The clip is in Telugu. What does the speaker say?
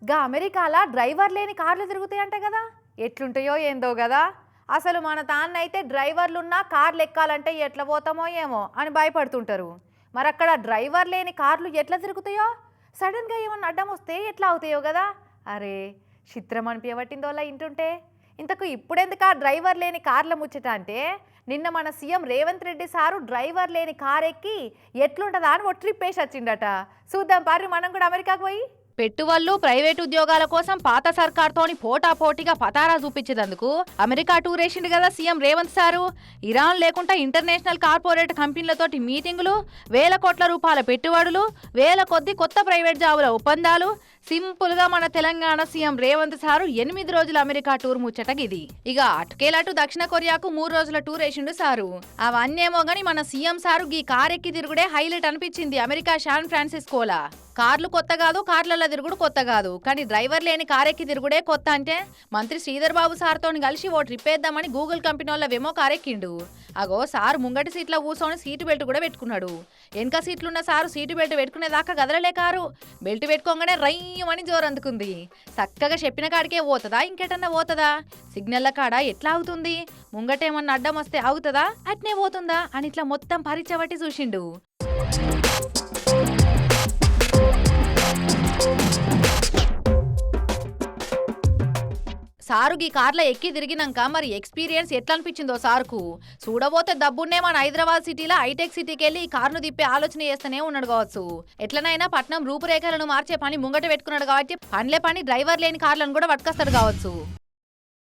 గా అమెరికాలో డ్రైవర్ లేని కార్లు తిరుగుతాయంట కదా. ఎట్లుంటాయో ఏందో కదా. అసలు మన తాన్నైతే డ్రైవర్లున్నా కార్లు ఎక్కాలంటే ఎట్లా పోతామో ఏమో అని భయపడుతుంటారు. మరి అక్కడ డ్రైవర్ లేని కార్లు ఎట్లా తిరుగుతాయో, సడన్గా ఏమన్నా అడ్డం వస్తే ఎట్లా అవుతాయో కదా. అరే చిత్రం అనిపించబట్టిందోలా ఇంటుంటే. ఇంతకు ఇప్పుడెందుకు ఆ డ్రైవర్ లేని కార్ల ముచ్చట అంటే, నిన్న మన CM Revanth Reddy sir driver లేని కార్ ఎక్కి ఎట్లుంటుందా అని ఓ ట్రిప్ వేసి వచ్చిండట. చూద్దాం పారి మనం కూడా అమెరికాకు పోయి. పెట్టువళ్ళు ప్రైవేట్ ఉద్యోగాల కోసం పాత సర్కార్తోని పోటాపోటీగా పతారా చూపించేందుకు అమెరికా టూర్ వేసిండు కదా సీఎం రేవంత్ సారు. ఇరాన్ లేకుండా ఇంటర్నేషనల్ కార్పొరేట్ కంపెనీలతోటి మీటింగులు, వేల కోట్ల రూపాయల పెట్టుబడులు, వేల కొద్ది కొత్త ప్రైవేట్ జాబుల ఒప్పందాలు. సింపుల్ గా మన తెలంగాణ సీఎం రేవంత్ సారు 8 రోజుల అమెరికా టూర్ ముచ్చటగిది. ఇక అటుకేలాటు దక్షిణ కొరియాకు 3 రోజుల టూర్ వేసిండు సారు. అవన్నేమో గాని మన సీఎం సారు ఈ కారెక్కి తిరుగుడే హైలైట్ అనిపించింది అమెరికా శాన్ ఫ్రాన్సిస్కోలా. కార్లు కొత్త కాదు, కార్లలో తిరుగుడు కొత్త కాదు, కానీ డ్రైవర్ లేని కారెక్కి తిరుగుడే కొత్త. అంటే మంత్రి శ్రీధర్ బాబు సార్తో కలిసి ఓ ట్రిప్ వేద్దామని గూగుల్ కంపెనీ వాళ్ళ వెమో కారెక్కిండు. అగో సారు ముంగటి సీట్లో కూర్చొని సీటు బెల్ట్ కూడా పెట్టుకున్నాడు. వెనక సీట్లున్న సారు సీటు బెల్ట్ పెట్టుకునేదాకా గదలలే కారు. బెల్ట్ పెట్టుకోగానే రయ్యమని జోరు అందుకుంది. చక్కగా చెప్పిన కాడికే పోతుందా ఇంకెటన్నా పోతుందా? సిగ్నల్ల కాడ ఎట్లా అవుతుంది? ముంగటేమన్నా అడ్డం వస్తే ఆగుతుందా, అట్నే పోతుందా అని ఇట్లా మొత్తం పరిచబట్టి చూసిండు. సారు ఈ కార్లో ఎక్కి తిరిగినాక మరి ఎక్స్పీరియన్స్ ఎట్లా అనిపించిందో సార్కు. చూడబోతే దబ్బున్నే మన హైదరాబాద్ సిటీలో హైటెక్ సిటీకి వెళ్ళి ఈ కారును తిప్పే ఆలోచన చేస్తూనే ఉన్నాడు కావచ్చు. ఎట్లనైనా పట్నం రూపురేఖలను మార్చే పని ముంగట పెట్టుకున్నాడు కాబట్టి పనిలే పని డ్రైవర్ లేని కార్లను కూడా పట్టుకొస్తాడు కావచ్చు.